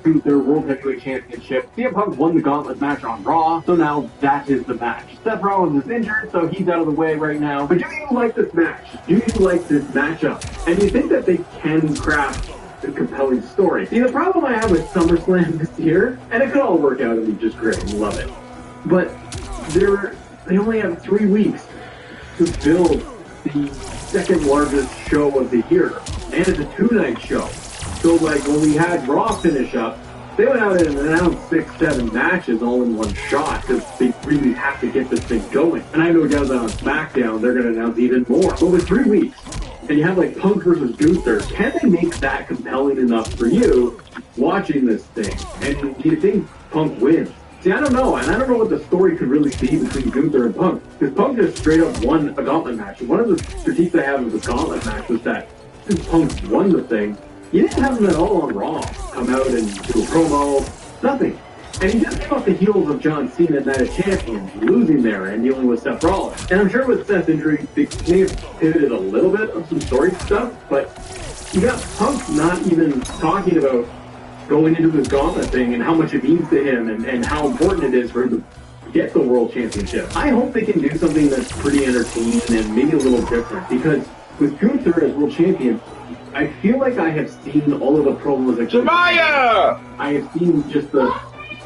to their World Heavyweight Championship. CM Punk won the gauntlet match on Raw, so now that is the match. Seth Rollins is injured, so he's out of the way right now. But do you like this match? Do you like this matchup? And do you think that they can craft a compelling story? See, the problem I have with SummerSlam this year, and it could all work out and be just great, love it, but they only have 3 weeks to build the second largest show of the year, and it's a 2-night show. So like when we had Raw finish up, they went out and announced 6-7 matches all in one shot because they really have to get this thing going. And I know down on SmackDown they're going to announce even more. But with 3 weeks, and you have like Punk versus Gunther, can they make that compelling enough for you watching this thing? And do you think Punk wins? See, I don't know, and I don't know what the story could really be between Gunther and Punk, because Punk just straight up won a gauntlet match. And one of the critiques I have of the gauntlet match was that since Punk won the thing, you didn't have him at all on Raw come out and do a promo, nothing. And he just came off the heels of John Cena Night of Champions, losing there and dealing with Seth Rollins. And I'm sure with Seth's injury, they may have pivoted a little bit of some story stuff, but you got Punk not even talking about going into this gauntlet thing and how much it means to him and how important it is for him to get the World Championship. I hope they can do something that's pretty entertaining and maybe a little different, because with Gunther as World Champion, I feel like I have seen all of the promos. Jabaya! I have seen just the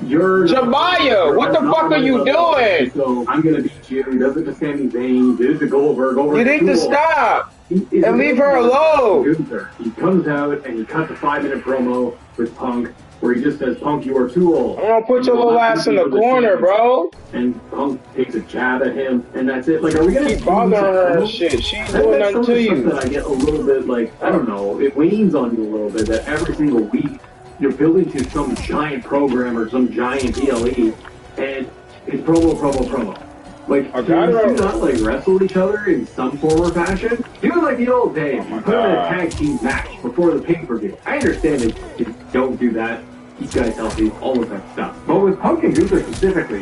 Jabaya, what the fuck are you doing? So I'm gonna beat you. He does it to Sami Zayn. Did it to Goldberg. You need to stop and leave her alone. Gunther. He comes out and he cuts a 5-minute promo with Punk, where he just says, "Punk, you are too old. I'm gonna put your little ass in the corner, bro." And Punk takes a jab at him, and that's it. Like, are we gonna keep bothering her and shit? She ain't doing nothing to you. That I get a little bit like, I don't know, it wanes on you a little bit that every single week you're building to some giant program or some giant PLE, and it's promo. Like, can you not like wrestle each other in some form or fashion? Do it like the old days. You put in a tag team match before the pay-per-view. I understand that you don't do that. Keep guys healthy, all of that stuff. But with Punk and Gunther specifically,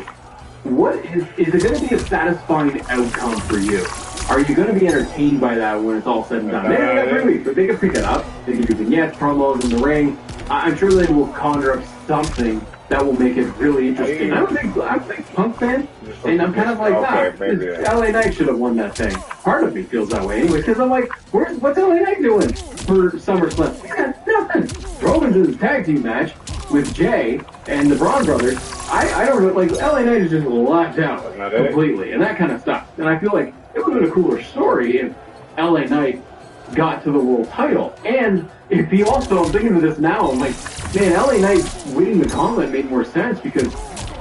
what is it going to be a satisfying outcome for you? Are you going to be entertained by that when it's all said and done? Maybe they got 3 weeks, but they can pick it up. They can do vignettes, promos in the ring. I'm sure they will conjure up something that will make it really interesting. I'm a big Punk fan, and I'm kind of like, LA Knight should have won that thing. Part of me feels that way anyway, because I'm like, what's LA Knight doing for SummerSlam? Yeah, nothing. Roman's in his tag team match with Jay and the Braun brothers. I don't know, like, LA Knight is just locked out completely, and that kind of stuff. And I feel like it would have been a cooler story if LA Knight got to the world title. And if he also, I'm thinking of this now, I'm like, man, LA Knight winning the gauntlet made more sense because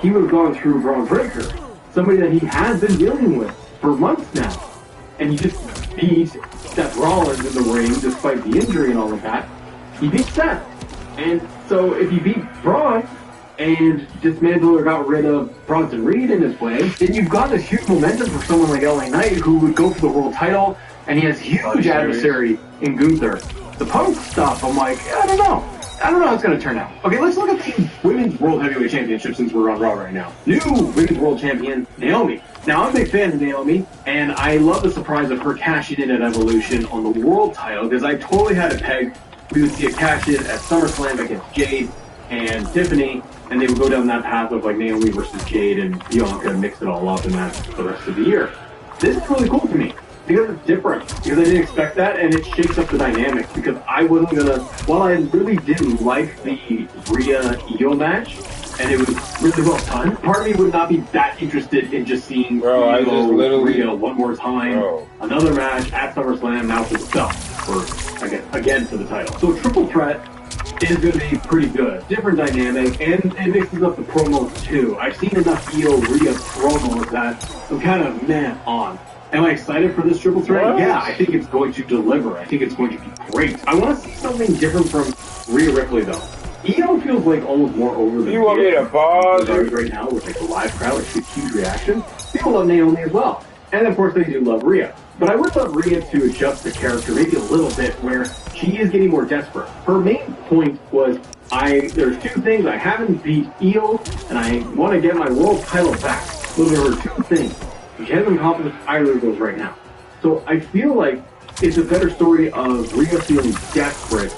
he would have gone through Braun Breaker, somebody that he has been dealing with for months now. And he just beat Seth Rollins in the ring despite the injury and all of that. He beat Seth. And so if you beat Braun and dismantled or got rid of Bronson Reed in his way, then you've got this huge momentum for someone like LA Knight who would go for the world title, and he has huge adversary in Gunther. The Punk stuff, I'm like, I don't know how it's going to turn out. Okay, let's look at the Women's World Heavyweight Championship since we're on Raw right now. New Women's World Champion, Naomi. Now, I'm a big fan of Naomi, and I love the surprise of her cashing in at Evolution on the world title, because I totally had it pegged. We would see a cash in at SummerSlam against Jade and Tiffany, and they would go down that path of like Naomi versus Jade and Bianca and mix it all up, and that's the rest of the year. This is really cool to me because it's different, because I didn't expect that, and it shakes up the dynamics, because I wasn't gonna, while I really didn't like the Rhea-Io match, and it was really well done, part of me would not be that interested in just seeing Rhea one more time, another match at SummerSlam, now for the belt, for, again for the title. So triple threat is going to be pretty good. Different dynamic, and it mixes up the promos too. I've seen enough Rhea promos that I'm kind of on. Am I excited for this triple threat? What? Yeah, I think it's going to deliver. I think it's going to be great. I want to see something different from Rhea Ripley, though. Io feels like almost more over than you want me to pause right now with like the live crowd, like a huge reaction. People love Naomi as well, and of course they do love Rhea. But I would love Rhea to adjust the character maybe a little bit, where she is getting more desperate. Her main point was, there's two things: I haven't beat Io, and I want to get my world title back. So there were two things. She hasn't accomplished either of those right now. So I feel like it's a better story of Rhea feeling desperate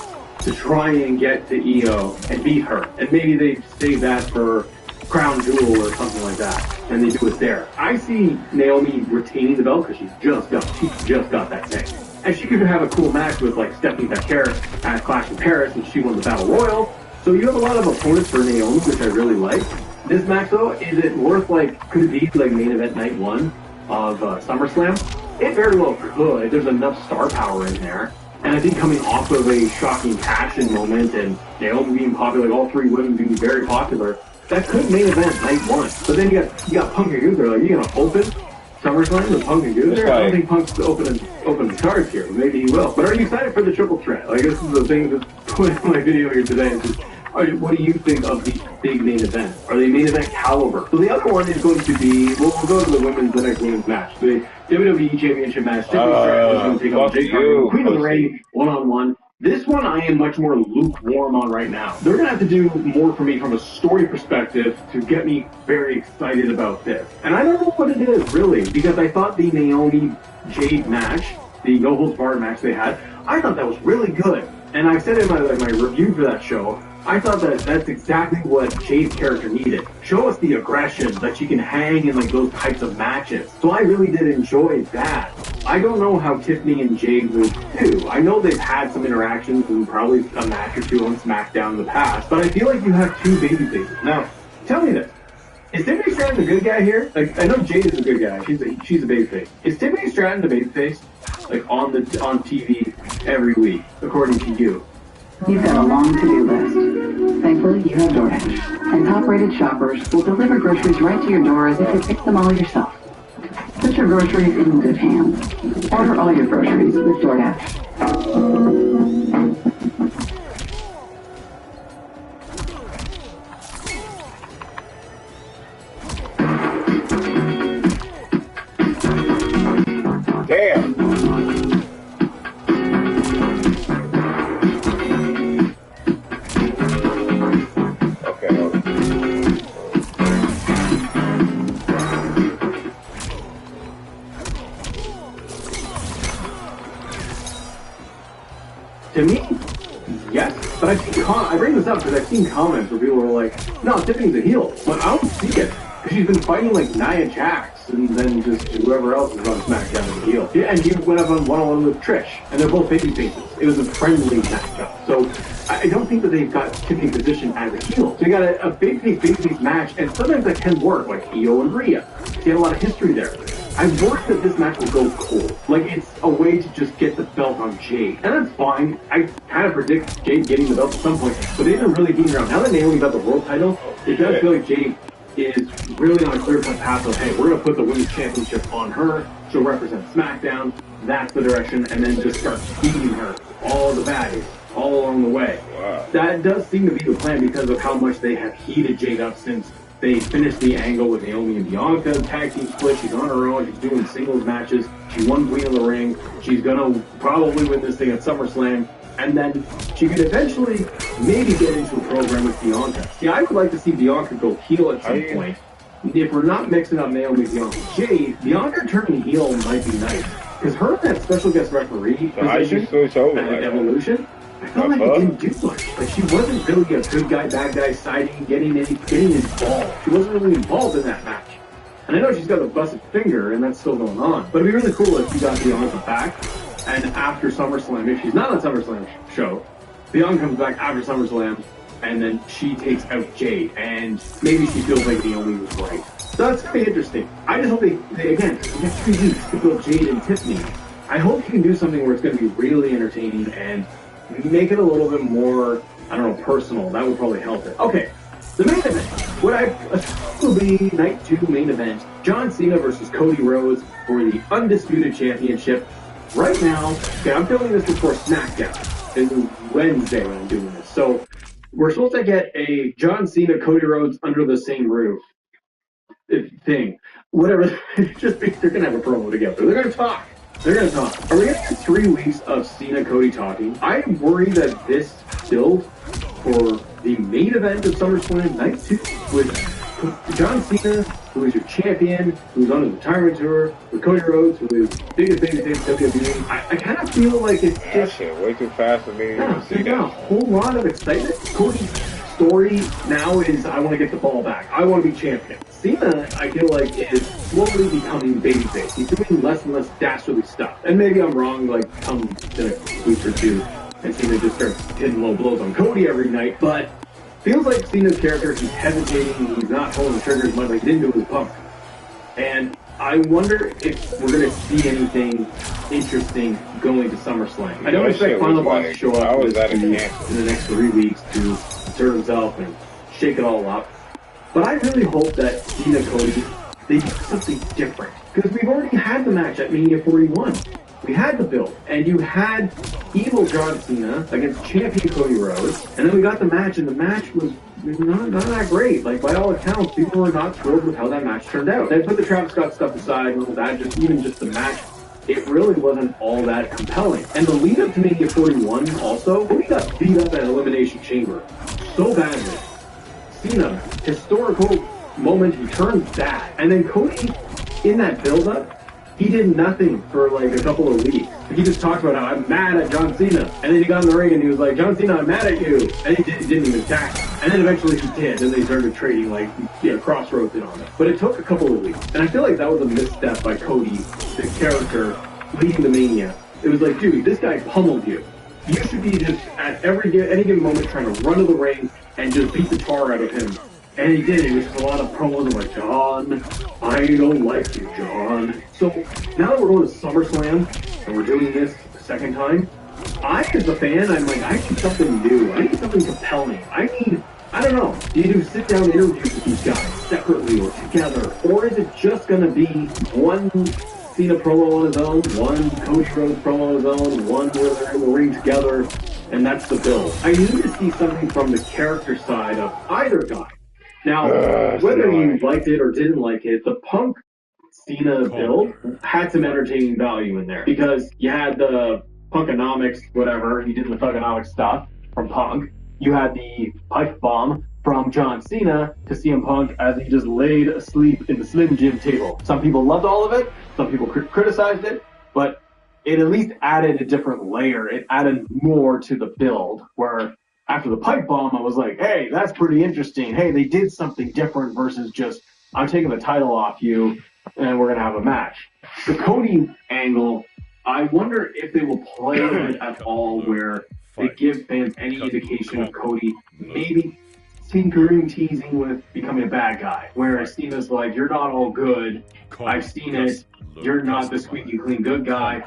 to try and get to Io and beat her. And maybe they save that for Crown Jewel or something like that, and they do it there. I see Naomi retaining the belt because she just got that thing. And she could have a cool match with like Stephanie Becker at Clash in Paris, and she won the Battle Royal. So you have a lot of opponents for Naomi, which I really like. This match though, is it worth like, could it be like main event night one of SummerSlam? It very well could. There's enough star power in there. And I think coming off of a shocking passion moment and Naomi being popular, like all three women being very popular, that could main event night one. But then you got Punk and Gunther. Like, you gonna open SummerSlam with Punk and Gunther? I don't think Punk's open the cards here. Maybe he will. But are you excited for the triple threat? Like, this is the thing that's put in my video here today. Is just, what do you think of the big main event? Are they main event caliber? So the other one is going to be, we'll go to the next women's match. The WWE Championship match. Tiffany Stratton is going to take on Jade Cargill, Queen of the Ring, one-on-one. This one I am much more lukewarm on right now. They're going to have to do more for me from a story perspective to get me very excited about this. And I don't know what it is, really, because I thought the Naomi Jade match, the no holds barred match they had, I thought that was really good. And I said in my review for that show, I thought that that's exactly what Jade's character needed. Show us the aggression that she can hang in like those types of matches. So I really did enjoy that. I don't know how Tiffany and Jade will do. I know they've had some interactions and probably a match or two on SmackDown in the past, but I feel like you have two babyfaces. Now, tell me this. Is Tiffany Stratton the good guy here? Like, I know Jade is a good guy. She's a babyface. Is Tiffany Stratton the babyface? Like on TV every week, according to you? You've got a long to-do list. Thankfully, you have DoorDash. And top-rated shoppers will deliver groceries right to your door as if you picked them all yourself. Put your groceries in good hands. Order all your groceries with DoorDash. Damn. To me, yes, but I bring this up because I've seen comments where people are like, no, Tiffany's a heel, but I don't see it. Because she's been fighting like Nia Jax and then just whoever else is on SmackDown as a heel. Yeah, and she went up on one-on-one with Trish, and they're both baby faces. It was a friendly matchup. So I don't think that they've got Tiffany positioned as a heel. So you got a babyface match, and sometimes that can work, like Io and Rhea. She had a lot of history there. I worry that this match will go cold. Like, it's a way to just get the belt on Jade. And that's fine. I kind of predict Jade getting the belt at some point, but they've been really beating around. Now that Naomi got the world title, it does feel like Jade is really on a clear-cut path of, hey, we're going to put the women's championship on her. She'll represent SmackDown. That's the direction. And then just start beating her. All the baddies. All along the way. Wow. That does seem to be the plan because of how much they have heated Jade up since they finished the angle with Naomi and Bianca, tag team split. She's on her own. She's doing singles matches. She won Queen of the Ring. She's going to probably win this thing at SummerSlam. And then she could eventually maybe get into a program with Bianca. See, I would like to see Bianca go heel at some point. If we're not mixing up Naomi, Bianca, Jade, Bianca turning heel might be nice. Because her and that special guest referee position at Evolution, I felt like it didn't do much. Like, she wasn't really a good guy, bad guy siding, getting involved. She wasn't really involved in that match. And I know she's got a busted finger, and that's still going on. But it'd be really cool if she got Bianca back. And after SummerSlam, if she's not on SummerSlam show, Bianca comes back after SummerSlam, and then she takes out Jade. And maybe she feels like Naomi was right. So that's very interesting. I just hope they again, we have 3 weeks to build Jade and Tiffany. I hope you can do something where it's going to be really entertaining and make it a little bit more, I don't know, personal. That would probably help it. Okay, the main event. What I assume will be night 2 main event. John Cena versus Cody Rhodes for the Undisputed Championship. Right now, okay, I'm filming this before SmackDown. This is Wednesday when I'm doing this. So we're supposed to get a John Cena, Cody Rhodes under the same roof thing. Whatever. Just they're going to have a promo together. They're going to talk. They're going to talk. Are we going to get 3 weeks of Cena, Cody talking? I worry that this build for the main event of SummerSlam Night 2 with John Cena, who is your champion, who's on his retirement tour, with Cody Rhodes, who is biggest babyface in WWE. I kind of feel like it's That just shit way too fast for me to even see there's not a that. whole lot of excitement. Cody's story now is I want to get the ball back. I want to be champion. Cena, I feel like, is slowly becoming babyface. He's doing less and less dastardly stuff. And maybe I'm wrong, like, come in a week or two, and Cena just starts hitting low blows on Cody every night, but feels like Cena's character, he's hesitating, he's not pulling the trigger as much like he didn't do with Punk. And I wonder if we're going to see anything interesting going to SummerSlam. I don't expect Final Boss to show up in the next 3 weeks to assert himself and shake it all up. But I really hope that Cena Cody, they do something different. Because we've already had the match at Mania 41. We had the build, and you had evil John Cena against champion Cody Rhodes, and then we got the match, and the match was not that great. Like, by all accounts, people were not thrilled with how that match turned out. They put the Travis Scott stuff aside, and that even just the match, it really wasn't all that compelling. And the lead up to Mania 41 also, we got beat up at Elimination Chamber so badly. Cena, historical moment, he turns bad. And then Cody, in that build-up, he did nothing for like a couple of weeks. He just talked about how I'm mad at John Cena. And then he got in the ring and he was like, John Cena, I'm mad at you. And he didn't even attack him. And then eventually he did. And they started trading like, crossroads in on it. But it took a couple of weeks. And I feel like that was a misstep by Cody, the character, leading the Mania. It was like, dude, this guy pummeled you. You should be just at any given moment trying to run to the ring and just beat the tar out of him. And he did. It was just a lot of promos. I'm like, John, I don't like you, John. So now that we're going to SummerSlam and we're doing this the second time, I, as a fan, I'm like, I need something new. I need something compelling. I don't know. Do you do sit-down interviews with these guys separately or together? Or is it just going to be one Cena promo on his own, one Cody Rhodes promo on his own, one where they're in the ring together, and that's the build? I need to see something from the character side of either guy. Now, whether you liked it or didn't like it, the Punk Cena build had some entertaining value in there because you had the Punkonomics, whatever, he did the Thugonomics stuff from Punk. You had the pipe bomb from John Cena to CM Punk as he just laid asleep in the Slim Jim table. Some people loved all of it, some people criticized it, but it at least added a different layer. It added more to the build where after the pipe bomb, I was like, hey, that's pretty interesting. Hey, they did something different versus just, I'm taking the title off you and we're going to have a match. The Cody angle, I wonder if they will play with it at all where they give fans any indication of Cody maybe tinkering, teasing with becoming a bad guy. Whereas Cena's like, you're not all good. I've seen it. You're not the squeaky clean good guy.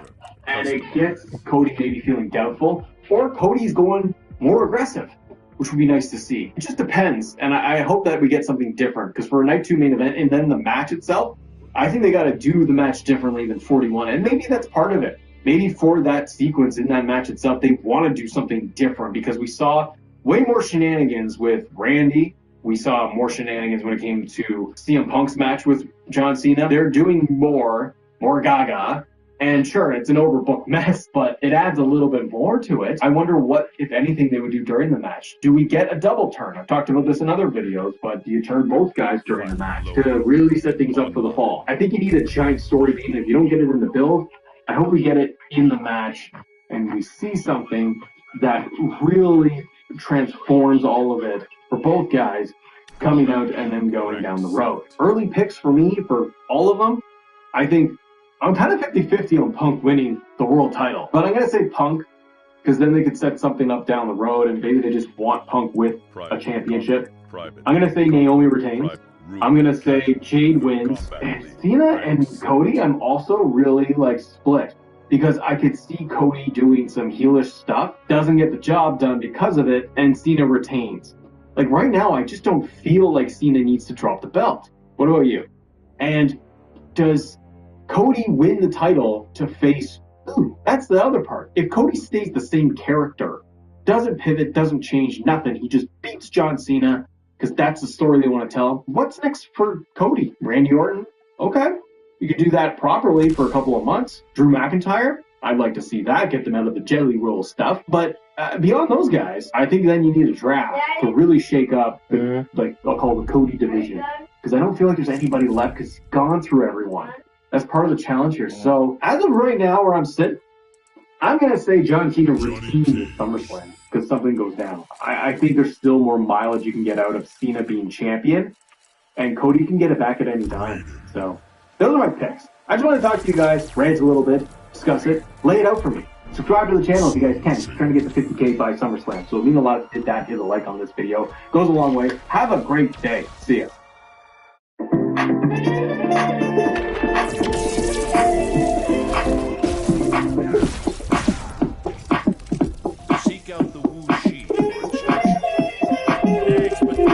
And it gets Cody maybe feeling doubtful. Or Cody's going more aggressive, which would be nice to see. It just depends, and I hope that we get something different, because for a Night 2 main event and then the match itself, I think they got to do the match differently than 41, and maybe that's part of it. Maybe for that sequence in that match itself, they want to do something different, because we saw way more shenanigans with Randy. We saw more shenanigans when it came to CM Punk's match with John Cena. They're doing more gaga. And sure, it's an overbooked mess, but it adds a little bit more to it. I wonder what, if anything, they would do during the match. Do we get a double turn? I've talked about this in other videos, but do you turn both guys during the match to really set things up for the fall? I think you need a giant story beat. If you don't get it in the build, I hope we get it in the match and we see something that really transforms all of it for both guys coming out and then going down the road. Early picks for me, for all of them, I think I'm kind of 50-50 on Punk winning the world title. But I'm going to say Punk, because then they could set something up down the road, and maybe they just want Punk with a championship. I'm going to say Naomi retains. I'm going to say Jade wins. And Cena and Cody, I'm also really, split. Because I could see Cody doing some heelish stuff, doesn't get the job done because of it, and Cena retains. Right now, I just don't feel like Cena needs to drop the belt. What about you? And does Cody win the title to face, that's the other part. If Cody stays the same character, doesn't pivot, doesn't change, nothing, he just beats John Cena, because that's the story they want to tell. What's next for Cody? Randy Orton? Okay. You could do that properly for a couple of months. Drew McIntyre? I'd like to see that, get them out of the jelly roll stuff. But beyond those guys, I think then you need a draft to really shake up the, I'll call it the Cody division. because I don't feel like there's anybody left because he's gone through everyone. That's part of the challenge here. So as of right now, where I'm sitting, I'm going to say John Cena retains at SummerSlam because something goes down. I think there's still more mileage you can get out of Cena being champion, and Cody can get it back at any time. So those are my picks. I just want to talk to you guys, rant a little bit, discuss it, lay it out for me. Subscribe to the channel if you guys can. We're trying to get to 50K by SummerSlam. So it means a lot if you hit that, hit a like on this video. Goes a long way. Have a great day. See ya. Seek out the Wu Shi for instruction. Next, but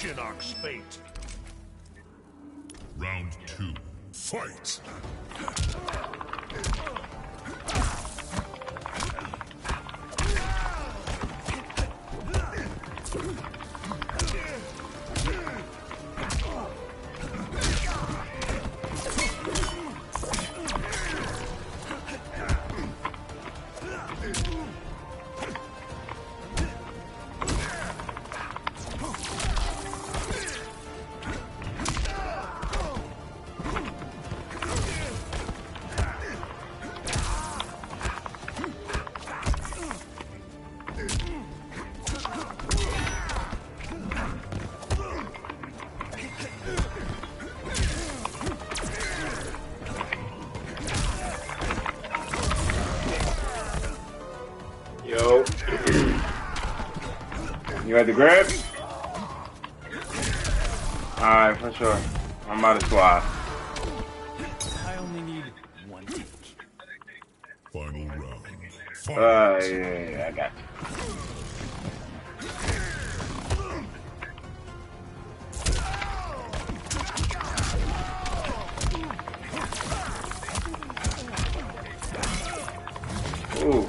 Shinnok's fate. Round 2. Fight! Yo. You had the grab? Alright, for sure. I'm about to squad. I only need one take. Final round. Fight! Yeah, I got you. Ooh.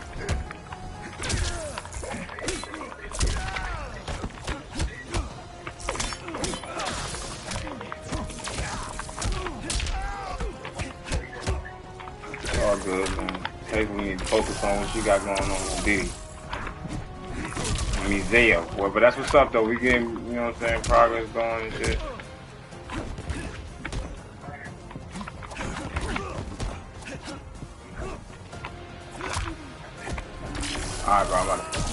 All good, man. Basically, we need to focus on what you got going on with Diddy. I mean, Zayo. Well, but that's what's up, though. We getting, you know what I'm saying, progress going and shit. Alright, bro, I'm about to...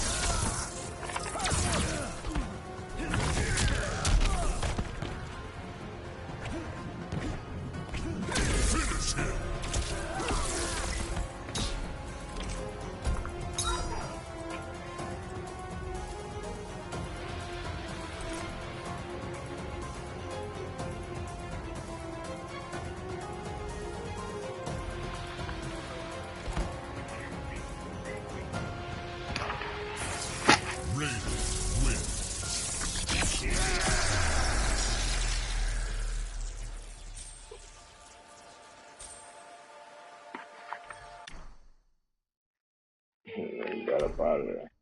Got up out of there.